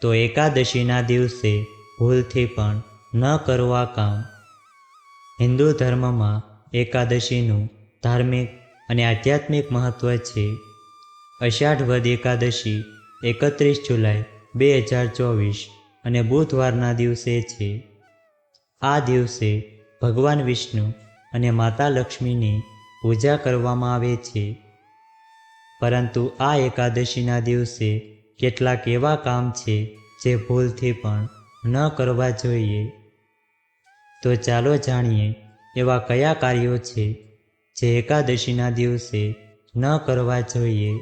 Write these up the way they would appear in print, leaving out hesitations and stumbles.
તો એકાદશીના દિવસે ભૂલથી પણ ન કરવા કામ. હિન્દુ ધર્મમાં એકાદશીનું ધાર્મિક અને આધ્યાત્મિક મહત્ત્વ છે. અષાઢ વદ એકાદશી 31 જુલાઈ 2024 અને બુધવારના દિવસે છે. આ દિવસે ભગવાન વિષ્ણુ અને માતા લક્ષ્મીની પૂજા કરવામાં આવે છે. પરંતુ આ એકાદશીના દિવસે કેટલાક એવા કામ છે જે ભૂલથી પણ ન કરવા જોઈએ. તો ચાલો જાણીએ એવા કયા કાર્યો છે જે એકાદશીના દિવસે ન કરવા જોઈએ.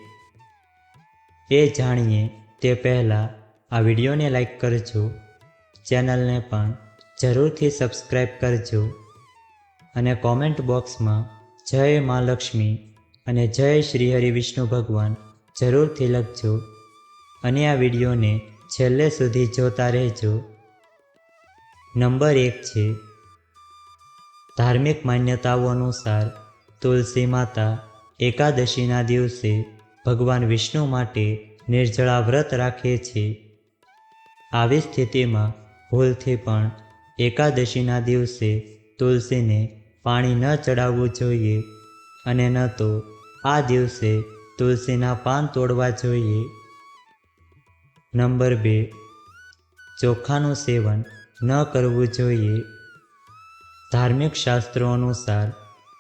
એ જાણીએ તે પહેલાં આ વિડીયોને લાઈક કરજો, ચેનલને પણ જરૂરથી સબસ્ક્રાઈબ કરજો અને કોમેન્ટ બોક્સમાં જય મા લક્ષ્મી અને જય શ્રી હરિ વિષ્ણુ ભગવાન જરૂરથી લખજો અને આ વિડીયોને છેલ્લે સુધી જોતા રહેજો. નંબર 1 છે ધાર્મિક માન્યતાઓ અનુસાર તુલસી માતા એકાદશીના દિવસે ભગવાન વિષ્ણુ માટે નિર્જળા વ્રત રાખે છે. આવી સ્થિતિમાં ભૂલથી પણ એકાદશીના દિવસે તુલસીને પાણી ન ચડાવવું જોઈએ અને ન તો આ દિવસે તુલસીના પાન તોડવા જોઈએ. નંબર 2 ચોખાનું સેવન ન કરવું જોઈએ. ધાર્મિક શાસ્ત્રો અનુસાર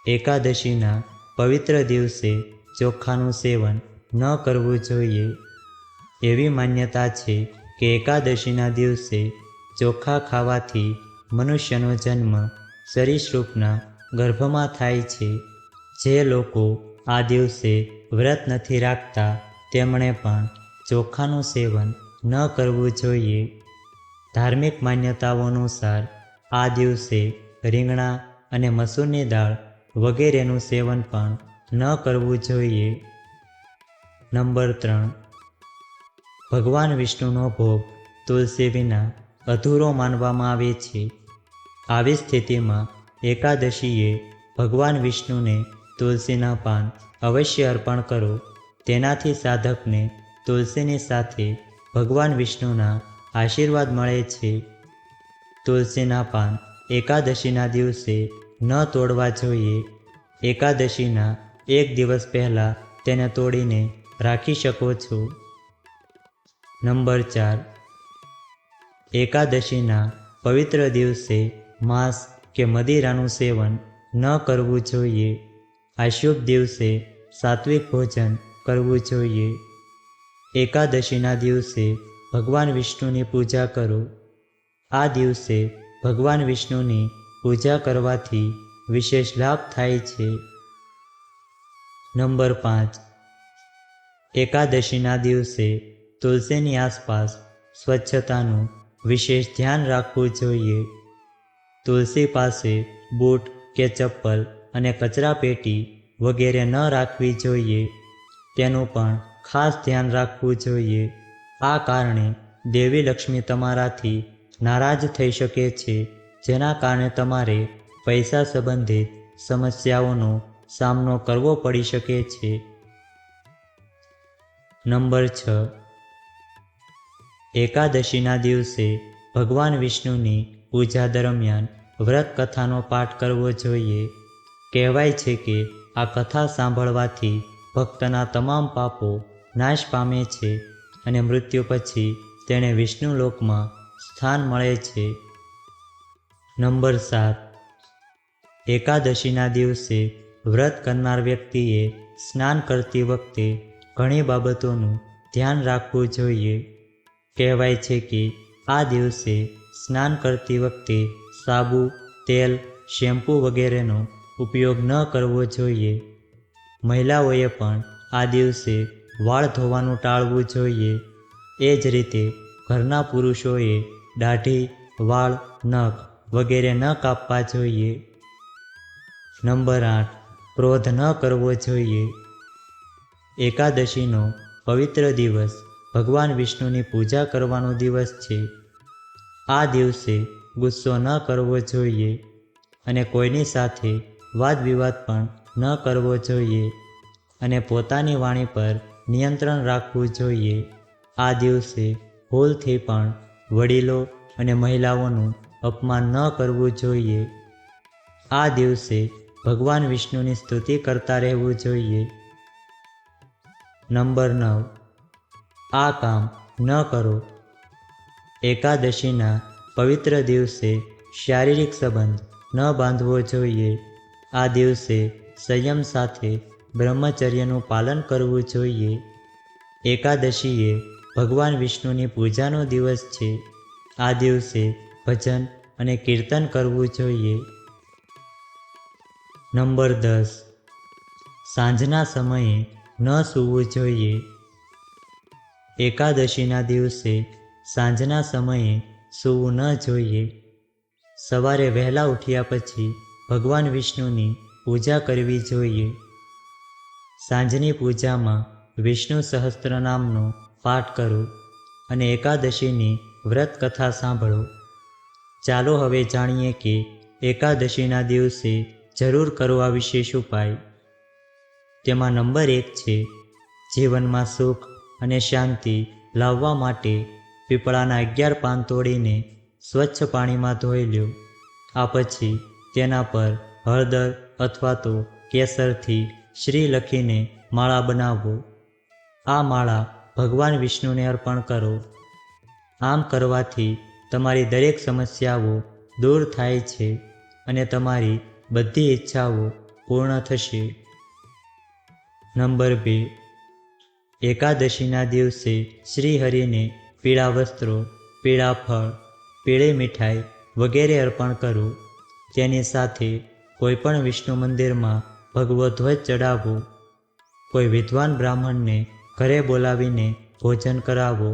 એકાદશીના પવિત્ર દિવસે ચોખાનું સેવન ન કરવું જોઈએ. એવી માન્યતા છે કે એકાદશીના દિવસે ચોખા ખાવાથી મનુષ્યનો જન્મ સરીસૃપના ગર્ભમાં થાય છે. જે લોકો આ દિવસે વ્રત નથી રાખતા તેમણે પણ ચોખાનું સેવન ન કરવું જોઈએ. ધાર્મિક માન્યતાઓ અનુસાર આ દિવસે રીંગણા અને મસૂરની દાળ વગેરેનું સેવન પણ ન કરવું જોઈએ. નંબર 3 ભગવાન વિષ્ણુનો ભોગ તુલસી વિના અધૂરો માનવામાં આવે છે. આવી સ્થિતિમાં એકાદશીએ ભગવાન વિષ્ણુને તુલસીના પાન અવશ્ય અર્પણ કરો. તેનાથી સાધકને તુલસીની સાથે ભગવાન વિષ્ણુના આશીર્વાદ મળે છે. તુલસીના પાન એકાદશીના દિવસે ન તોડવા જોઈએ. એકાદશીના એક દિવસ પહેલાં તેને તોડીને રાખી શકો છો. નંબર 4 એકાદશીના પવિત્ર દિવસે માંસ કે મદિરાનું સેવન ન કરવું જોઈએ. આ શુભ દિવસે સાત્વિક ભોજન કરવું જોઈએ. એકાદશીના દિવસે ભગવાન વિષ્ણુની પૂજા કરો. આ દિવસે ભગવાન વિષ્ણુની પૂજા કરવાથી વિશેષ લાભ થાય છે. નંબર 5 એકાદશીના દિવસે તુલસીની આસપાસ સ્વચ્છતાનું વિશેષ ધ્યાન રાખવું જોઈએ. તુલસી પાસે બૂટ કે ચપ્પલ અને કચરાપેટી વગેરે ન રાખવી જોઈએ. તેનું પણ ખાસ ધ્યાન રાખવું જોઈએ. આ કારણે દેવી લક્ષ્મી તમારાથી નારાજ થઈ શકે છે, જેના કારણે તમારે પૈસા સંબંધિત સમસ્યાઓનો સામનો કરવો પડી શકે છે. નંબર 6 એકાદશીના દિવસે ભગવાન વિષ્ણુની પૂજા દરમિયાન વ્રત કથાનો પાઠ કરવો જોઈએ. કહેવાય છે કે આ કથા સાંભળવાથી ભક્તના તમામ પાપો નાશ પામે છે અને મૃત્યુ પછી તેને વિષ્ણુ લોકમાં સ્થાન મળે છે. નંબર 7 એકાદશીના દિવસે વ્રત કરનાર વ્યક્તિએ સ્નાન કરતી વખતે ઘણી બાબતોનું ધ્યાન રાખવું જોઈએ. કહેવાય છે કે આ દિવસે સ્નાન કરતી વખતે સાબુ, તેલ, શેમ્પૂ વગેરેનો ઉપયોગ ન કરવો જોઈએ. મહિલાઓએ પણ આ દિવસે વાળ ધોવાનું ટાળવું જોઈએ. એ જ રીતે ઘરના પુરુષોએ દાઢી, વાળ, નખ વગેરે ન કાપવા જોઈએ. નંબર 8 ક્રોધ ન કરવો જોઈએ. એકાદશીનો પવિત્ર દિવસ ભગવાન વિષ્ણુની પૂજા કરવાનો દિવસ છે. આ દિવસે ગુસ્સો ન કરવો જોઈએ અને કોઈની સાથે વાદવિવાદ પણ ન કરવો જોઈએ અને પોતાની વાણી પર નિયંત્રણ રાખવું જોઈએ. આ દિવસે ભૂલથી પણ વડીલો અને મહિલાઓનું અપમાન ન કરવું જોઈએ. આ દિવસે ભગવાન વિષ્ણુની સ્તુતિ કરતા રહેવું જોઈએ. નંબર 9. આ કામ ન કરો. એકાદશીના પવિત્ર દિવસે શારીરિક સંબંધ ન બાંધવો જોઈએ. આ દિવસે સંયમ સાથે બ્રહ્મચર્યનું પાલન કરવું જોઈએ. એકાદશી એ ભગવાન વિષ્ણુની પૂજાનો દિવસ છે. આ દિવસે ભજન અને કીર્તન કરવું જોઈએ. નંબર 10. સાંજના સમયે ન સૂવું જોઈએ. એકાદશીના દિવસે સાંજના સમયે સૂવું ન જોઈએ. સવારે વહેલા ઉઠ્યા પછી ભગવાન વિષ્ણુની પૂજા કરવી જોઈએ. સાંજની પૂજામાં વિષ્ણુ સહસ્ત્રનામનો પાઠ કરો અને એકાદશીની વ્રત કથા સાંભળો. ચાલો હવે જાણીએ કે એકાદશીના દિવસે જરૂર કરવા વિશેષ ઉપાય. તેમાં નંબર 1 છે, જીવનમાં સુખ અને શાંતિ લાવવા માટે પીપળાના 11 પાન તોડીને સ્વચ્છ પાણીમાં ધોઈ લો. આ પછી તેના પર હળદર અથવા તો કેસરથી શ્રી લખીને માળા બનાવો. આ માળા ભગવાન વિષ્ણુને અર્પણ કરો. આમ કરવાથી તમારી દરેક સમસ્યાઓ દૂર થાય છે અને તમારી બધી ઈચ્છાઓ પૂર્ણ થશે. નંબર 2. એકાદશીના દિવસે શ્રી હરિને પીળા વસ્ત્રો, પીળા ફળ, પીળી મીઠાઈ વગેરે અર્પણ કરો. તેની સાથે કોઈપણ વિષ્ણુ મંદિરમાં ભગવો ધ્વજ ચડાવો. કોઈ વિદ્વાન બ્રાહ્મણને ઘરે બોલાવીને ભોજન કરાવો.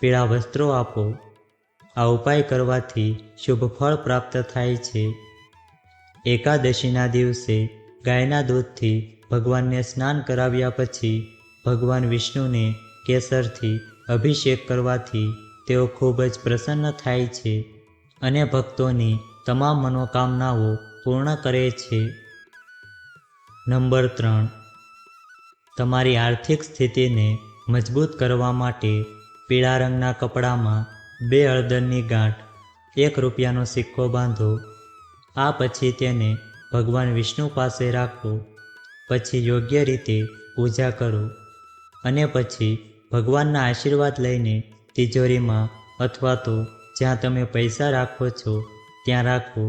પીળા વસ્ત્રો આપો. આ ઉપાય કરવાથી શુભ ફળ પ્રાપ્ત થાય છે. એકાદશીના દિવસે ગાયના દૂધથી ભગવાનને સ્નાન કરાવ્યા પછી ભગવાન વિષ્ણુને કેસરથી અભિષેક કરવાથી તેઓ ખૂબ જ પ્રસન્ન થાય છે અને ભક્તોની તમામ મનોકામનાઓ પૂર્ણ કરે છે. નંબર 3. તમારી આર્થિક સ્થિતિને મજબૂત કરવા માટે પીળા રંગના કપડામાં 2 હળદરની ગાંઠ 1 રૂપિયાનો સિક્કો બાંધો. આ પછી તેને ભગવાન વિષ્ણુ પાસે રાખો. પછી યોગ્ય રીતે પૂજા કરો અને પછી ભગવાનના આશીર્વાદ લઈને તિજોરીમાં અથવા તો જ્યાં તમે પૈસા રાખો છો ત્યાં રાખો.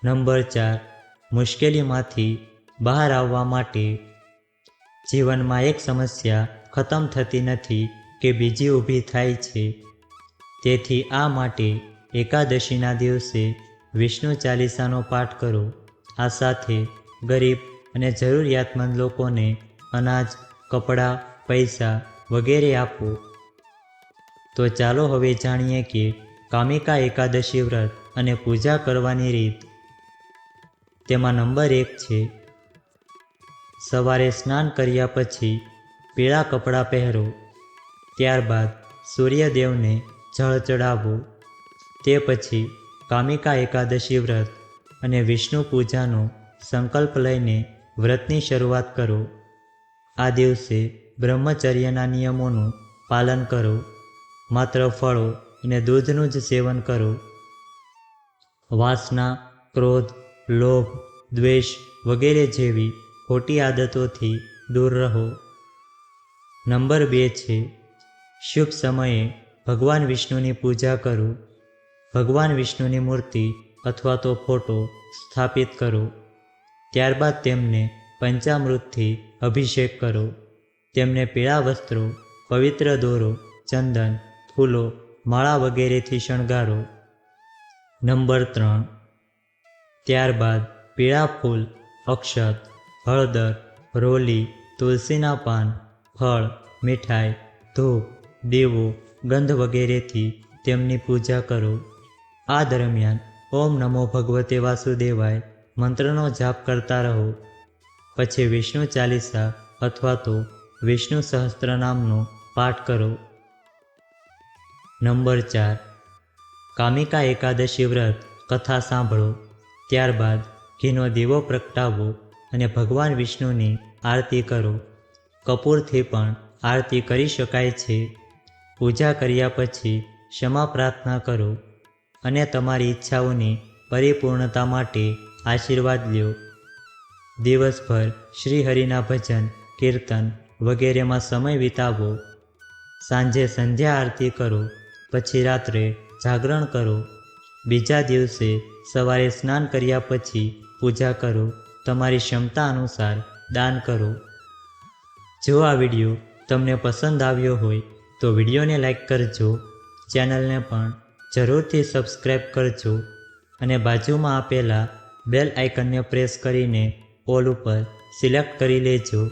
નંબર 4. મુશ્કેલીમાંથી બહાર આવવા માટે. જીવનમાં એક સમસ્યા ખતમ થતી નથી કે બીજી ઊભી થાય છે. તેથી આ માટે એકાદશીના દિવસે વિષ્ણુ ચાલીસાનો પાઠ કરો. આ સાથે ગરીબ અને જરૂરિયાતમંદ લોકોને અનાજ, કપડાં, પૈસા વગેરે આપો. તો ચાલો હવે જાણીએ કે કામિકા એકાદશી વ્રત અને પૂજા કરવાની રીત. તેમાં નંબર 1 છે, સવારે સ્નાન કર્યા પછી પીળા કપડાં પહેરો. ત્યારબાદ સૂર્યદેવને જળ ચડાવો. તે પછી કામિકા એકાદશી વ્રત અને વિષ્ણુ પૂજાનો સંકલ્પ લઈને વ્રતની શરૂઆત કરો. આ દિવસે બ્રહ્મચર્યના નિયમોનું પાલન કરો. માત્ર ફળો અને દૂધનું જ સેવન કરો. વાસના, ક્રોધ, લોભ, દ્વેષ વગેરે જેવી ખોટી આદતોથી દૂર રહો. નંબર 2 છે, શુભ સમયે ભગવાન વિષ્ણુની પૂજા કરો. ભગવાન વિષ્ણુની મૂર્તિ અથવા તો ફોટો સ્થાપિત કરો. ત્યારબાદ તેમને પંચામૃતથી અભિષેક કરો. તેમને પીળા વસ્ત્રો, પવિત્ર દોરો, ચંદન, ફૂલો, માળા વગેરેથી શણગારો. નંબર 3. ત્યારબાદ પીળા ફૂલ, અક્ષત, હળદર, રોલી, તુલસીના પાન, ફળ, મીઠાઈ, ધૂપ, દીવો, ગંધ વગેરેથી તેમની પૂજા કરો. આ દરમિયાન ઓમ નમો ભગવતે વાસુદેવાય મંત્રનો જાપ કરતા રહો. પછી વિષ્ણુ ચાલીસા અથવા તો વિષ્ણુ સહસ્ત્રનામનો પાઠ કરો. નંબર 4. કામિકા એકાદશી વ્રત કથા સાંભળો. ત્યારબાદ ઘીનો દીવો પ્રગટાવો અને ભગવાન વિષ્ણુની આરતી કરો. કપૂરથી પણ આરતી કરી શકાય છે. પૂજા કર્યા પછી ક્ષમા પ્રાર્થના કરો અને તમારી ઈચ્છાઓની પરિપૂર્ણતા માટે આશીર્વાદ લ્યો. દિવસભર શ્રી હરિના ભજન, કીર્તન વગેરેમાં સમય વિતાવો. સાંજે સંધ્યા આરતી કરો, પછી રાત્રે જાગરણ કરો. બીજા દિવસે સવારે સ્નાન કર્યા પછી પૂજા કરો. તમારી ક્ષમતા અનુસાર દાન કરો. જો આ વિડીયો તમને પસંદ આવ્યો હોય તો વિડીયોને લાઈક કરજો, ચેનલને પણ જરૂરથી સબસ્ક્રાઈબ કરજો અને બાજુમાં આપેલા બેલ આઇકનને પ્રેસ કરીને ઓલ ઉપર સિલેક્ટ કરી લેજો,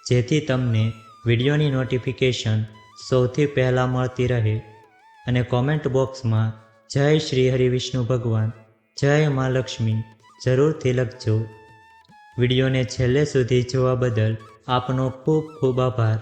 જેથી તમને વિડીયોની નોટિફિકેશન સૌથી પહેલાં મળતી રહે. અને કોમેન્ટ બોક્સમાં જય શ્રી હરિ વિષ્ણુ ભગવાન, જય મા લક્ષ્મી જરૂરથી લખજો. વિડીયોને છેલ્લે સુધી જોવા બદલ આપનો ખૂબ ખૂબ આભાર.